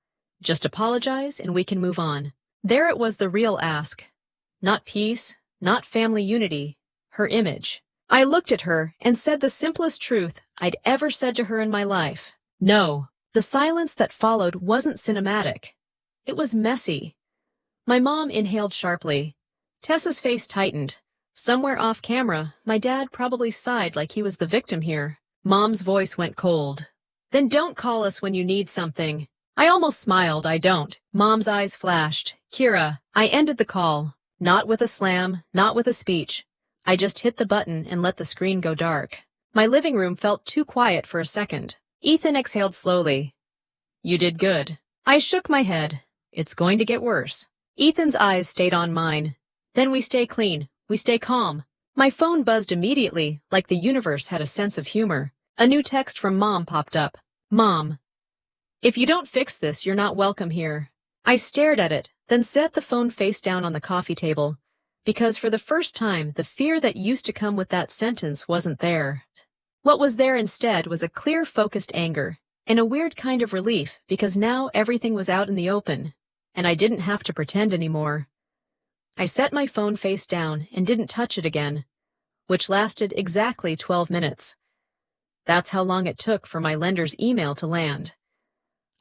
Just apologize and we can move on. There it was, the real ask. Not peace, not family unity, her image. I looked at her and said the simplest truth I'd ever said to her in my life. No. The silence that followed wasn't cinematic. It was messy. My mom inhaled sharply. Tessa's face tightened. Somewhere off camera, my dad probably sighed like he was the victim here. Mom's voice went cold. Then don't call us when you need something. I almost smiled. I don't. Mom's eyes flashed. Kira, I ended the call. Not with a slam, not with a speech. I just hit the button and let the screen go dark. My living room felt too quiet for a second. Ethan exhaled slowly. You did good. I shook my head. It's going to get worse. Ethan's eyes stayed on mine. Then we stay clean. We stay calm. My phone buzzed immediately, like the universe had a sense of humor. A new text from Mom popped up. Mom. If you don't fix this, you're not welcome here. I stared at it, then set the phone face down on the coffee table. Because for the first time, the fear that used to come with that sentence wasn't there. What was there instead was a clear, focused anger, and a weird kind of relief because now everything was out in the open, and I didn't have to pretend anymore. I set my phone face down and didn't touch it again, which lasted exactly 12 minutes. That's how long it took for my lender's email to land.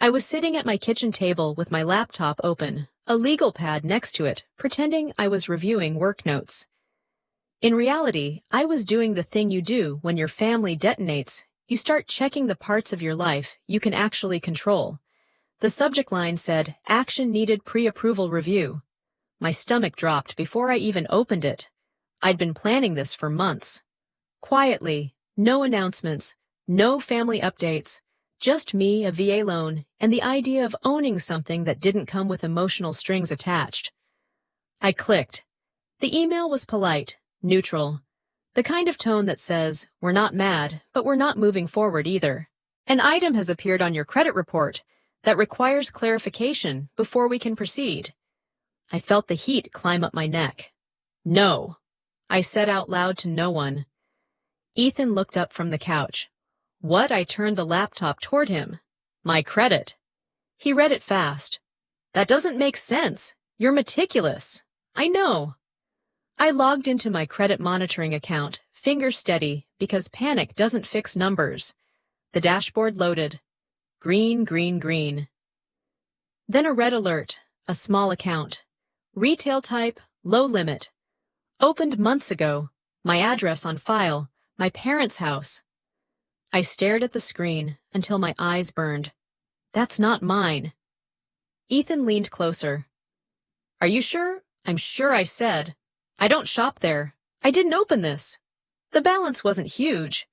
I was sitting at my kitchen table with my laptop open, a legal pad next to it, pretending I was reviewing work notes. In reality, I was doing the thing you do when your family detonates. You start checking the parts of your life you can actually control. The subject line said, Action Needed Pre-Approval Review. My stomach dropped before I even opened it. I'd been planning this for months. Quietly, no announcements, no family updates, just me, a VA loan, and the idea of owning something that didn't come with emotional strings attached. I clicked. The email was polite. Neutral. The kind of tone that says, we're not mad, but we're not moving forward either. An item has appeared on your credit report that requires clarification before we can proceed. I felt the heat climb up my neck. No. I said out loud to no one. Ethan looked up from the couch. What? I turned the laptop toward him. My credit. He read it fast. That doesn't make sense. You're meticulous. I know. I logged into my credit monitoring account, finger steady, because panic doesn't fix numbers. The dashboard loaded. Green, green, green. Then a red alert, a small account. Retail type, low limit. Opened months ago. My address on file. My parents' house. I stared at the screen until my eyes burned. That's not mine. Ethan leaned closer. Are you sure? I'm sure, I said. I don't shop there. I didn't open this. The balance wasn't huge.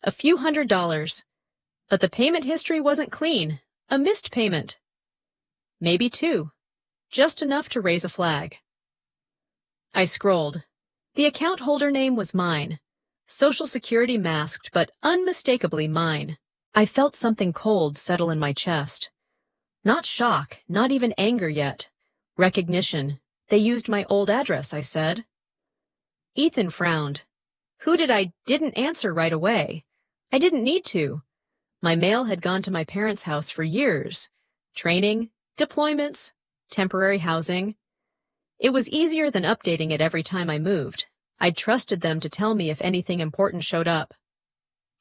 A few $100s. But the payment history wasn't clean. A missed payment. Maybe 2. Just enough to raise a flag. I scrolled. The account holder name was mine. Social Security masked, but unmistakably mine. I felt something cold settle in my chest. Not shock, not even anger yet. Recognition. They used my old address, I said. Ethan frowned. Who did I didn't answer right away. I didn't need to. My mail had gone to my parents' house for years. Training, deployments, temporary housing. It was easier than updating it every time I moved. I'd trusted them to tell me if anything important showed up.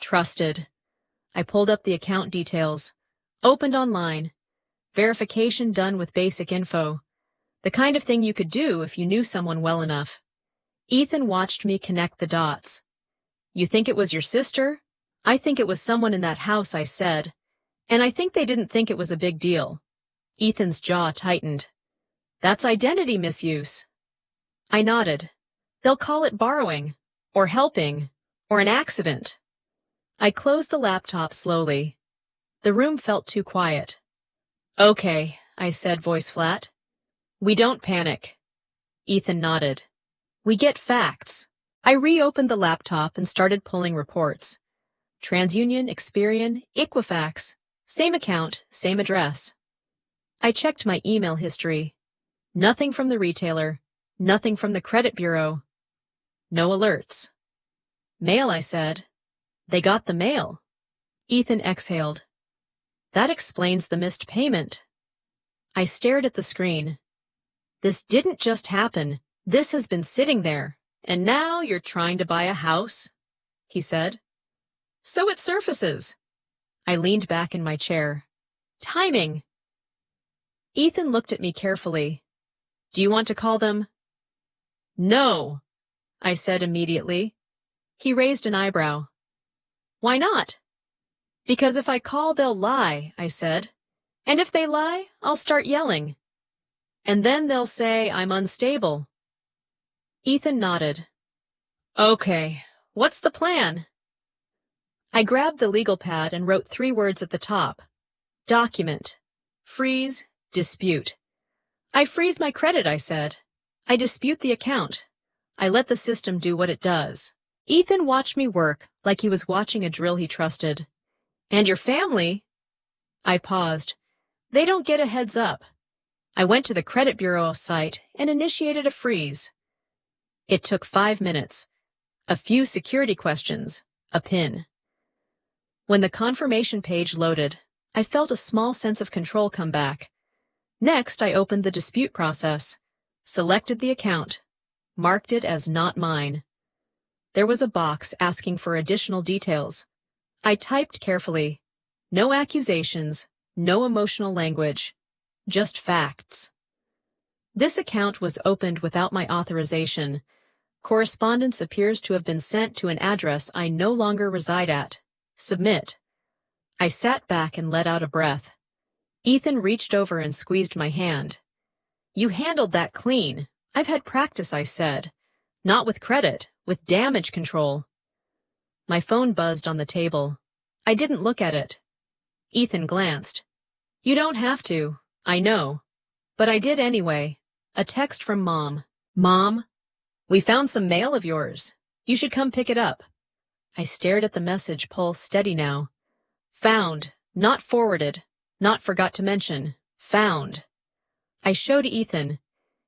Trusted. I pulled up the account details. Opened online. Verification done with basic info. The kind of thing you could do if you knew someone well enough. Ethan watched me connect the dots. You think it was your sister? I think it was someone in that house, I said. And I think they didn't think it was a big deal. Ethan's jaw tightened. That's identity misuse. I nodded. They'll call it borrowing, or helping, or an accident. I closed the laptop slowly. The room felt too quiet. Okay, I said, voice flat. We don't panic. Ethan nodded. We get facts. I reopened the laptop and started pulling reports. TransUnion, Experian, Equifax. Same account, same address. I checked my email history. Nothing from the retailer. Nothing from the credit bureau. No alerts. Mail, I said. They got the mail. Ethan exhaled. That explains the missed payment. I stared at the screen. This didn't just happen. This has been sitting there. And now you're trying to buy a house? He said. So it surfaces. I leaned back in my chair. Timing. Ethan looked at me carefully. Do you want to call them? No, I said immediately. He raised an eyebrow. Why not? Because if I call, they'll lie, I said. And if they lie, I'll start yelling. And then they'll say I'm unstable. Ethan nodded. Okay, what's the plan? I grabbed the legal pad and wrote 3 words at the top. Document. Freeze. Dispute. I freeze my credit, I said. I dispute the account. I let the system do what it does. Ethan watched me work like he was watching a drill he trusted. And your family? I paused. They don't get a heads up. I went to the credit bureau site and initiated a freeze. It took 5 minutes. A few security questions. A PIN. When the confirmation page loaded, I felt a small sense of control come back. Next, I opened the dispute process, selected the account, marked it as not mine. There was a box asking for additional details. I typed carefully. No accusations, no emotional language, just facts. This account was opened without my authorization. Correspondence appears to have been sent to an address I no longer reside at. Submit. I sat back and let out a breath. Ethan reached over and squeezed my hand. You handled that clean. I've had practice, I said. Not with credit, with damage control. My phone buzzed on the table. I didn't look at it. Ethan glanced. You don't have to, I know. But I did anyway. A text from Mom. Mom, we found some mail of yours. You should come pick it up. I stared at the message, pulse steady now. Found, not forwarded, not forgot to mention. Found. I showed Ethan.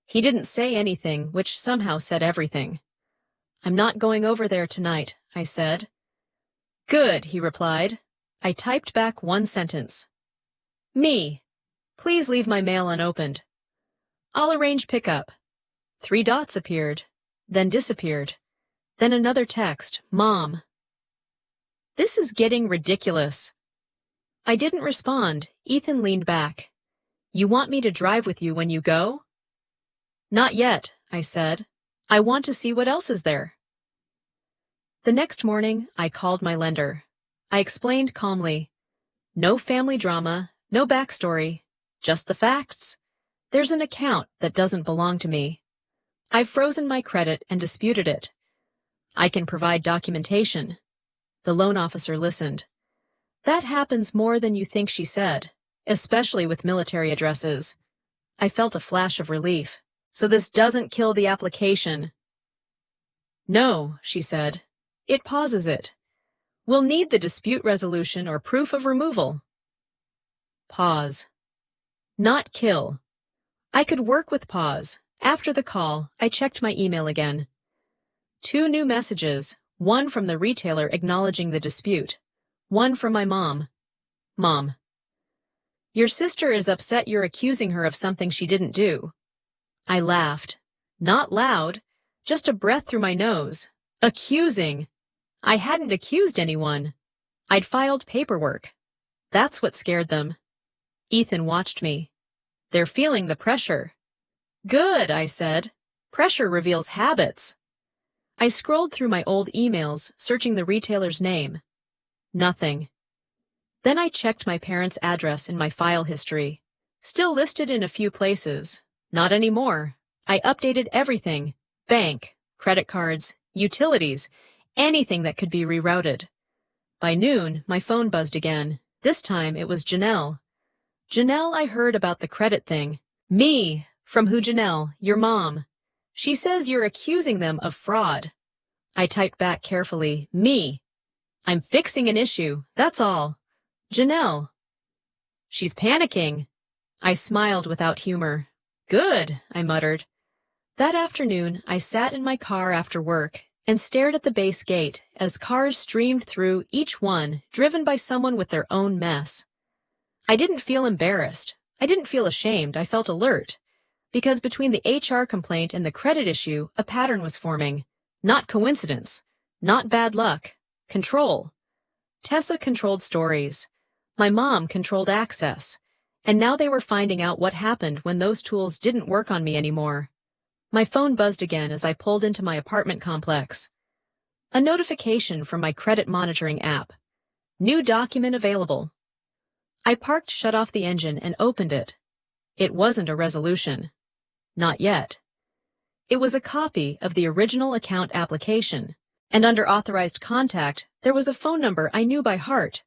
He didn't say anything, which somehow said everything. I'm not going over there tonight, I said. Good, he replied. I typed back 1 sentence. Me. Please leave my mail unopened. I'll arrange pickup. 3 dots appeared, then disappeared. Then another text, Mom. This is getting ridiculous. I didn't respond. Ethan leaned back. You want me to drive with you when you go? Not yet, I said. I want to see what else is there. The next morning, I called my lender. I explained calmly. No family drama, no backstory, just the facts. There's an account that doesn't belong to me. I've frozen my credit and disputed it. I can provide documentation. The loan officer listened. That happens more than you think, she said, especially with military addresses. I felt a flash of relief. So this doesn't kill the application. No, she said. It pauses it. We'll need the dispute resolution or proof of removal. Pause. Not kill. I could work with pause. After the call, I checked my email again. 2 new messages, one from the retailer acknowledging the dispute, one from my mom. Mom. Your sister is upset you're accusing her of something she didn't do. I laughed. Not loud, just a breath through my nose. Accusing. I hadn't accused anyone. I'd filed paperwork. That's what scared them. Ethan watched me. They're feeling the pressure. Good, I said. Pressure reveals habits. I scrolled through my old emails, searching the retailer's name. Nothing. Then I checked my parents' address in my file history. Still listed in a few places. Not anymore. I updated everything. Bank, credit cards, utilities, anything that could be rerouted. By noon, my phone buzzed again. This time it was Janelle. Janelle, I heard about the credit thing. Me. From who, Janelle? Your mom. She says you're accusing them of fraud. I typed back carefully. Me. I'm fixing an issue, that's all. Janelle. She's panicking. I smiled without humor. Good, I muttered. That afternoon, I sat in my car after work and stared at the base gate as cars streamed through, each one driven by someone with their own mess. I didn't feel embarrassed. I didn't feel ashamed. I felt alert. Because between the HR complaint and the credit issue, a pattern was forming. Not coincidence. Not bad luck. Control. Tessa controlled stories. My mom controlled access. And now they were finding out what happened when those tools didn't work on me anymore. My phone buzzed again as I pulled into my apartment complex. A notification from my credit monitoring app. New document available. I parked, shut off the engine, and opened it. It wasn't a resolution. Not yet. It was a copy of the original account application, and under authorized contact, there was a phone number I knew by heart.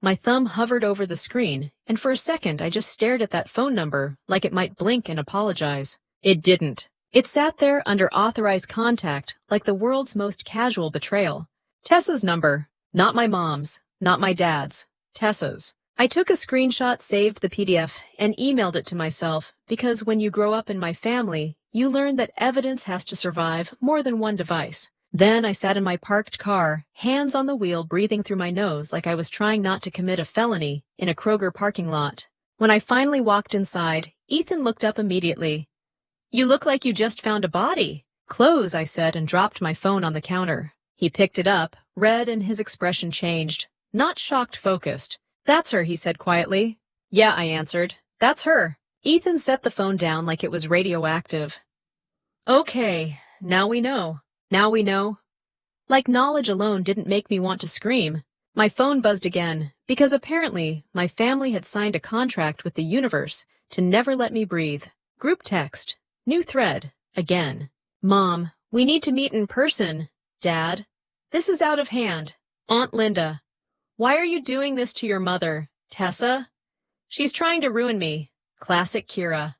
My thumb hovered over the screen, and for a second I just stared at that phone number like it might blink and apologize. It didn't. It sat there under authorized contact like the world's most casual betrayal. Tessa's number. Not my mom's. Not my dad's. Tessa's. I took a screenshot, saved the PDF, and emailed it to myself because when you grow up in my family, you learn that evidence has to survive more than one device. Then I sat in my parked car, hands on the wheel, breathing through my nose like I was trying not to commit a felony in a Kroger parking lot. When I finally walked inside, Ethan looked up immediately. You look like you just found a body. Close, I said, and dropped my phone on the counter. He picked it up, read, and his expression changed. Not shocked, focused. That's her, he said quietly. Yeah, I answered. That's her. Ethan set the phone down like it was radioactive. Okay, now we know. Now we know. Like knowledge alone didn't make me want to scream. My phone buzzed again, because apparently my family had signed a contract with the universe to never let me breathe. Group text. New thread. Again. Mom, we need to meet in person. Dad, this is out of hand. Aunt Linda, why are you doing this to your mother? Tessa? She's trying to ruin me. Classic Kira.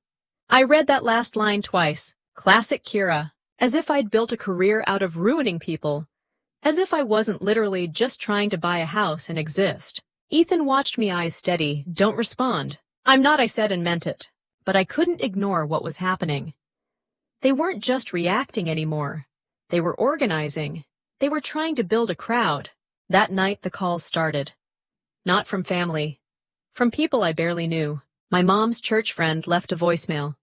I read that last line twice. Classic Kira. As if I'd built a career out of ruining people. As if I wasn't literally just trying to buy a house and exist. Ethan watched me, eyes steady. Don't respond. I'm not, I said and meant it. But I couldn't ignore what was happening. They weren't just reacting anymore. They were organizing. They were trying to build a crowd. That night the calls started. Not from family. From people I barely knew. My mom's church friend left a voicemail.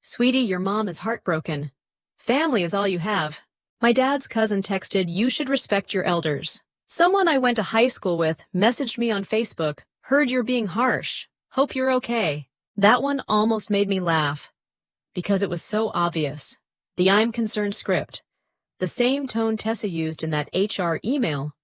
Sweetie, your mom is heartbroken. Family is all you have. My dad's cousin texted, you should respect your elders. Someone I went to high school with messaged me on Facebook, "Heard you're being harsh. Hope you're okay." That one almost made me laugh, because it was so obvious. The "I'm concerned" script. The same tone Tessa used in that HR email.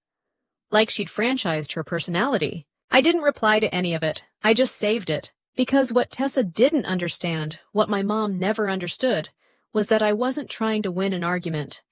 Like she'd franchised her personality. I didn't reply to any of it. I just saved it. Because what Tessa didn't understand, what my mom never understood, was that I wasn't trying to win an argument.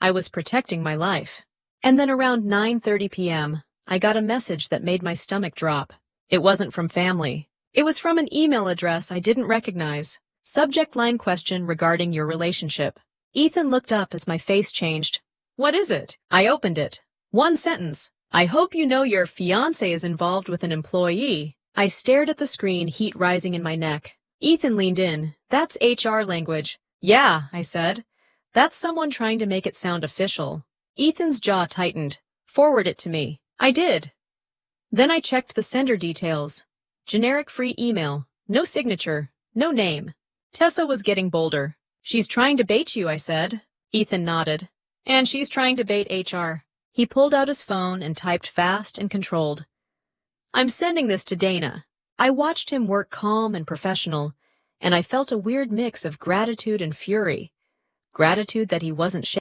I was protecting my life. And then around 9:30 p.m., I got a message that made my stomach drop. It wasn't from family. It was from an email address I didn't recognize. Subject line: question regarding your relationship. Ethan looked up as my face changed. "What is it?" I opened it. One sentence. "I hope you know your fiancé is involved with an employee." I stared at the screen, heat rising in my neck. Ethan leaned in. "That's HR language." "Yeah," I said. "That's someone trying to make it sound official." Ethan's jaw tightened. "Forward it to me." I did. Then I checked the sender details. Generic free email. No signature. No name. Tessa was getting bolder. "She's trying to bait you," I said. Ethan nodded. "And she's trying to bait HR." He pulled out his phone and typed fast and controlled. "I'm sending this to Dana." I watched him work calm and professional, and I felt a weird mix of gratitude and fury. Gratitude that he wasn't